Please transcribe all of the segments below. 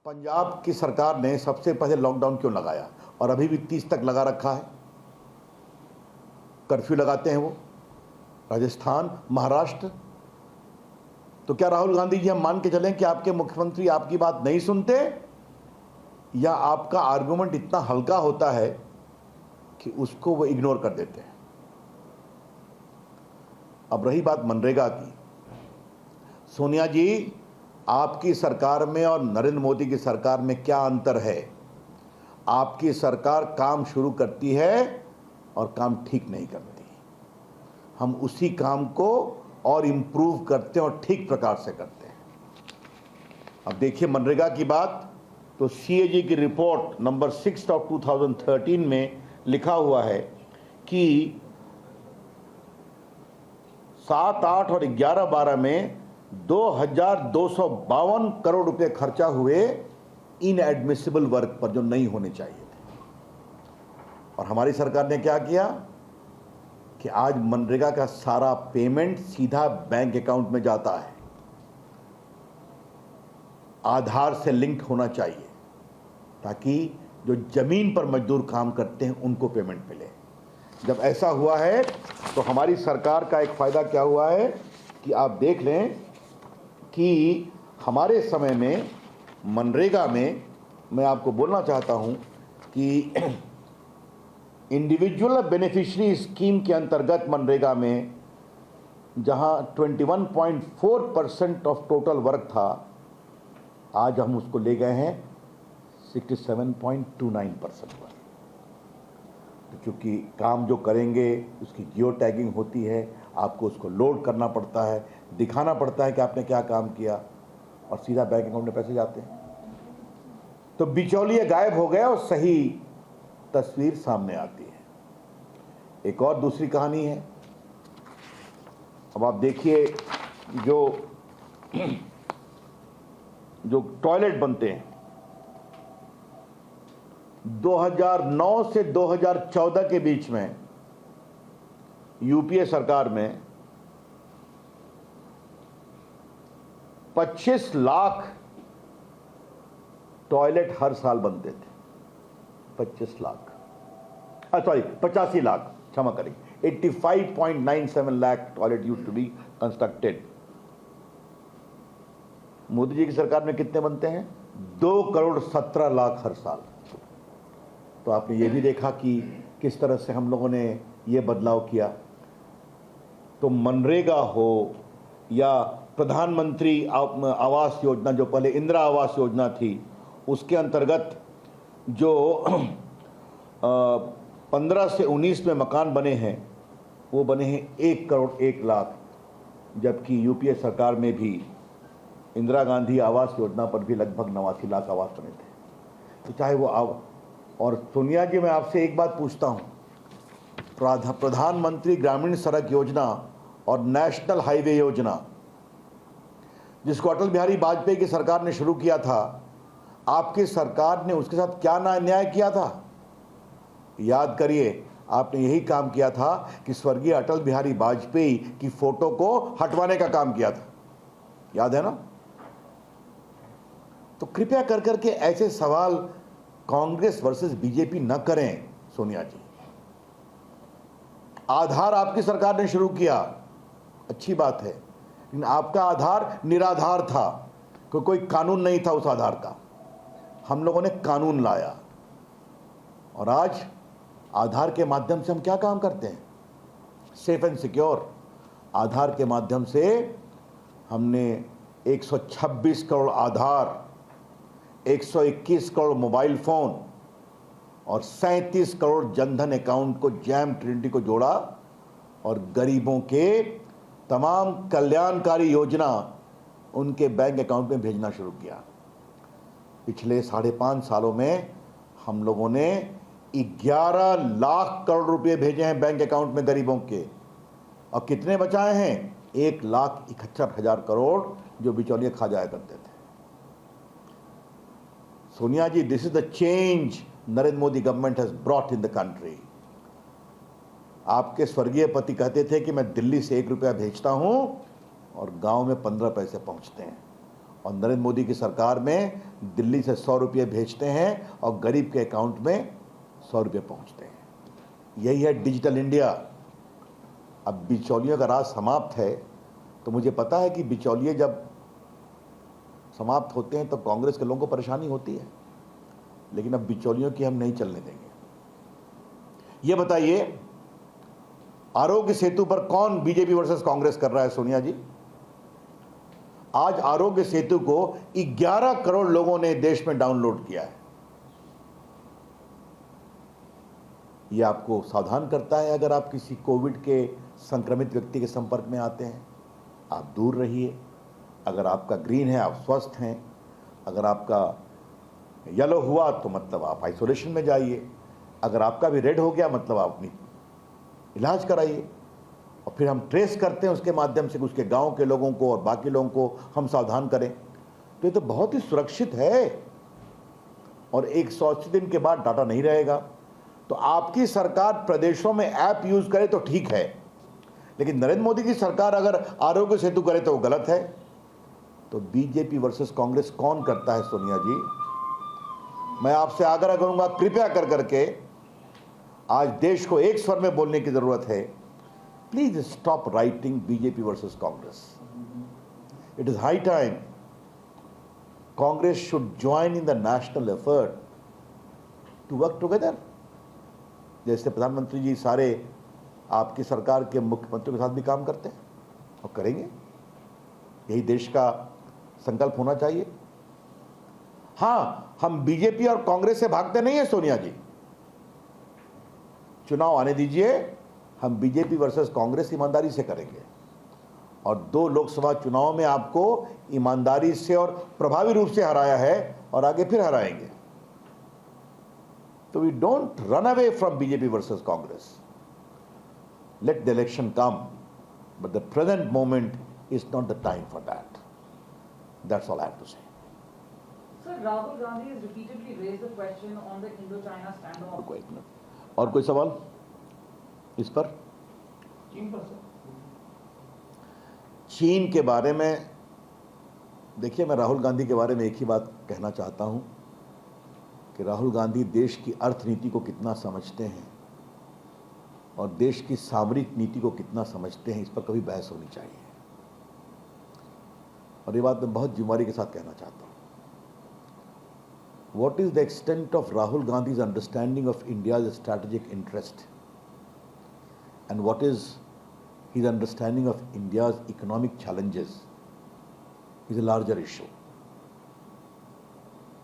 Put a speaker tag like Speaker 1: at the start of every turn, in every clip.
Speaker 1: पंजाब की सरकार ने सबसे पहले लॉकडाउन क्यों लगाया और अभी भी 30 तक लगा रखा है? कर्फ्यू लगाते हैं वो राजस्थान, महाराष्ट्र। तो क्या राहुल गांधी जी हम मान के चलें कि आपके मुख्यमंत्री आपकी बात नहीं सुनते, या आपका आर्गुमेंट इतना हल्का होता है कि उसको वो इग्नोर कर देते हैं? अब रही बात मनरेगा की, सोनिया जी, आपकी सरकार में और नरेंद्र मोदी की सरकार में क्या अंतर है? आपकी सरकार काम शुरू करती है और काम ठीक नहीं करती। हम उसी काम को और इम्प्रूव करते हैं और ठीक प्रकार से करते हैं। अब देखिए मनरेगा की बात, तो सीएजी की रिपोर्ट नंबर 6 ऑफ 2013 में लिखा हुआ है कि 7, 8 और 11, 12 में 2252 करोड़ रुपए खर्चा हुए इनएडमिसिबल वर्क पर, जो नहीं होने चाहिए थे। और हमारी सरकार ने क्या किया कि आज मनरेगा का सारा पेमेंट सीधा बैंक अकाउंट में जाता है। आधार से लिंक होना चाहिए ताकि जो जमीन पर मजदूर काम करते हैं उनको पेमेंट मिले। जब ऐसा हुआ है तो हमारी सरकार का एक फायदा क्या हुआ है कि आप देख लें कि हमारे समय में मनरेगा में, मैं आपको बोलना चाहता हूं कि इंडिविजुअल बेनिफिशियरी स्कीम के अंतर्गत मनरेगा में जहां 21.4% ऑफ टोटल वर्क था, आज हम उसको ले गए हैं 67.29% वर्क। तो चूँकि काम जो करेंगे उसकी जियो टैगिंग होती है, आपको उसको लोड करना पड़ता है, दिखाना पड़ता है कि आपने क्या काम किया, और सीधा बैंक अकाउंट में पैसे जाते हैं। तो बिचौलिए गायब हो गए और सही तस्वीर सामने आती है। एक और दूसरी कहानी है। अब आप देखिए जो टॉयलेट बनते हैं, 2009 से 2014 के बीच में यूपीए सरकार में 25 लाख टॉयलेट हर साल बनते थे। 25 लाख, सॉरी 85 लाख, क्षमा करें, 85.97 lakh toilet used to be constructed. Modi ji की सरकार में कितने बनते हैं? 2 करोड़ 17 लाख हर साल। तो आपने ये भी देखा कि किस तरह से हम लोगों ने ये बदलाव किया। तो मनरेगा हो या प्रधानमंत्री आवास योजना, जो पहले इंदिरा आवास योजना थी, उसके अंतर्गत जो 15 से 19 में मकान बने हैं, वो बने हैं 1 करोड़ 1 लाख, जबकि यूपीए सरकार में भी इंदिरा गांधी आवास योजना पर भी लगभग 89 लाख आवास बने थे। तो चाहे वो और सोनिया जी, मैं आपसे एक बात पूछता हूँ, प्रधानमंत्री ग्रामीण सड़क योजना और नेशनल हाईवे योजना, जिसको अटल बिहारी वाजपेयी की सरकार ने शुरू किया था, आपकी सरकार ने उसके साथ क्या अन्याय किया था? याद करिए, आपने यही काम किया था कि स्वर्गीय अटल बिहारी वाजपेयी की फोटो को हटवाने का काम किया था। याद है ना? तो कृपया कर करके ऐसे सवाल कांग्रेस वर्सेस बीजेपी न करें सोनिया जी। आधार आपकी सरकार ने शुरू किया, अच्छी बात है, लेकिन आपका आधार निराधार था, कोई कानून नहीं था उस आधार का। हम लोगों ने कानून लाया, और आज आधार के माध्यम से हम क्या काम करते हैं? Safe and secure. आधार के माध्यम से हमने 126 करोड़ आधार, 121 करोड़ मोबाइल फ़ोन और 37 करोड़ जनधन अकाउंट को, जैम ट्रिनिटी को जोड़ा, और गरीबों के तमाम कल्याणकारी योजना उनके बैंक अकाउंट में भेजना शुरू किया। पिछले 5.5 सालों में हम लोगों ने 11 लाख करोड़ रुपए भेजे हैं बैंक अकाउंट में गरीबों के, और कितने बचाए हैं? 1,71,000 करोड़, जो बिचौलिए खा जाया करते थे। Sonia ji, this is the change Narendra Modi government has brought in the country. आपके स्वर्गीय पति कहते थे कि मैं दिल्ली से 1 रुपया भेजता हूं और गांव में 15 पैसे पहुंचते हैं, और नरेंद्र मोदी की सरकार में दिल्ली से 100 रुपये भेजते हैं और गरीब के अकाउंट में 100 रुपये पहुंचते हैं। यही है डिजिटल इंडिया। अब बिचौलियों का राज समाप्त है, तो मुझे पता है कि बिचौलिए जब समाप्त होते हैं तो कांग्रेस के लोगों को परेशानी होती है, लेकिन अब बिचौलियों की हम नहीं चलने देंगे। ये बताइए, आरोग्य सेतु पर कौन बीजेपी वर्सेस कांग्रेस कर रहा है? सोनिया जी, आज आरोग्य सेतु को 11 करोड़ लोगों ने देश में डाउनलोड किया है। यह आपको सावधान करता है, अगर आप किसी कोविड के संक्रमित व्यक्ति के संपर्क में आते हैं, आप दूर रहिए। अगर आपका ग्रीन है, आप स्वस्थ हैं। अगर आपका येलो हुआ तो मतलब आप आइसोलेशन में जाइए। अगर आपका भी रेड हो गया मतलब आप अपनी इलाज कराइए। और फिर हम ट्रेस करते हैं उसके माध्यम से उसके गांव के लोगों को और बाकी लोगों को हम सावधान करें, तो ये तो बहुत ही सुरक्षित है। और 180 दिन के बाद डाटा नहीं रहेगा। तो आपकी सरकार प्रदेशों में ऐप यूज करे तो ठीक है, लेकिन नरेंद्र मोदी की सरकार अगर आरोग्य सेतु करे तो वो गलत है। तो बीजेपी वर्सेस कांग्रेस कौन करता है? सोनिया जी, मैं आपसे आग्रह करूंगा, कृपया कर करके आज देश को एक स्वर में बोलने की जरूरत है। Please stop writing BJP versus Congress. It is high time Congress should join in the national effort to work together. जैसे प्रधानमंत्री जी सारे आपकी सरकार के मुख्यमंत्रियों के साथ भी काम करते हैं और करेंगे। यही देश का संकल्प होना चाहिए। हां, हम बीजेपी और कांग्रेस से भागते नहीं है सोनिया जी। चुनाव आने दीजिए, हम बीजेपी वर्सेस कांग्रेस ईमानदारी से करेंगे और 2 लोकसभा चुनाव में आपको ईमानदारी से और प्रभावी रूप से हराया है और आगे फिर हराएंगे। तो we don't run away from BJP versus Congress. Let the election come, but the present moment is not the time for that. That's all I have to say.
Speaker 2: Sir, Rahul Gandhi has repeatedly raised the question on the Indo-China standoff.
Speaker 1: और कोई सवाल इस पर? चीन के बारे में देखिए, मैं राहुल गांधी के बारे में एक ही बात कहना चाहता हूं कि राहुल गांधी देश की अर्थनीति को कितना समझते हैं और देश की सामरिक नीति को कितना समझते हैं, इस पर कभी बहस होनी चाहिए। और ये बात मैं बहुत जिम्मेदारी के साथ कहना चाहता हूं। What is the extent of Rahul Gandhi's understanding of India's strategic interest, and what is his understanding of India's economic challenges is a larger issue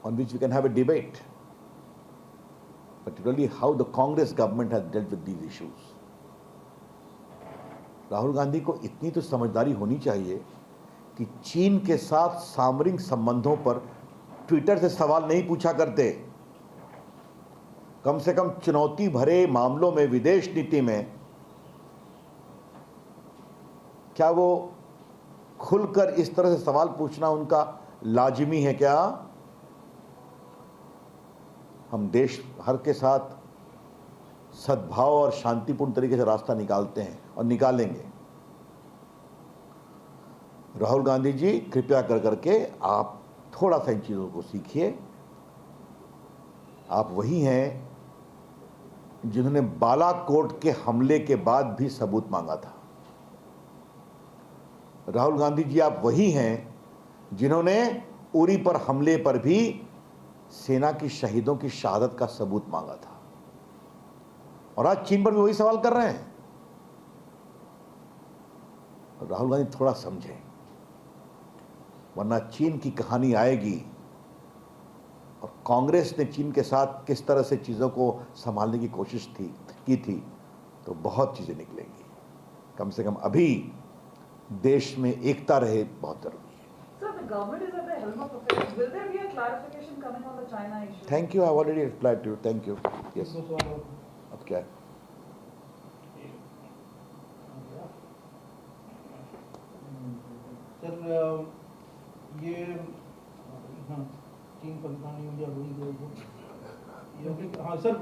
Speaker 1: on which we can have a debate, particularly how the Congress government has dealt with these issues. Rahul Gandhi को इतनी तो समझदारी होनी चाहिए कि चीन के साथ सामरिक संबंधों पर ट्विटर से सवाल नहीं पूछा करते। कम से कम चुनौती भरे मामलों में, विदेश नीति में, क्या वो खुलकर इस तरह से सवाल पूछना उनका लाजिमी है क्या? हम देश भर के साथ सद्भाव और शांतिपूर्ण तरीके से रास्ता निकालते हैं और निकालेंगे। राहुल गांधी जी, कृपया कर करके आप थोड़ा सा इन चीज़ों को सीखिए। आप वही हैं जिन्होंने बालाकोट के हमले के बाद भी सबूत मांगा था। राहुल गांधी जी, आप वही हैं जिन्होंने उरी पर हमले पर भी सेना की शहीदों की शहादत का सबूत मांगा था, और आज चीन पर भी वही सवाल कर रहे हैं। राहुल गांधी थोड़ा समझें, वरना चीन की कहानी आएगी और कांग्रेस ने चीन के साथ किस तरह से चीज़ों को संभालने की कोशिश की थी, तो बहुत चीज़ें निकलेंगी। कम से कम अभी देश में एकता रहे, बहुत जरूरी है।
Speaker 2: Sir, the government is at the helm of affairs. Will there be a clarification coming on the China issue?
Speaker 1: Thank you. I have already replied to you. Thank you. Yes. अब क्या है?
Speaker 3: सर, ये हाँ, चीन Pakistan India वही हाँ sir,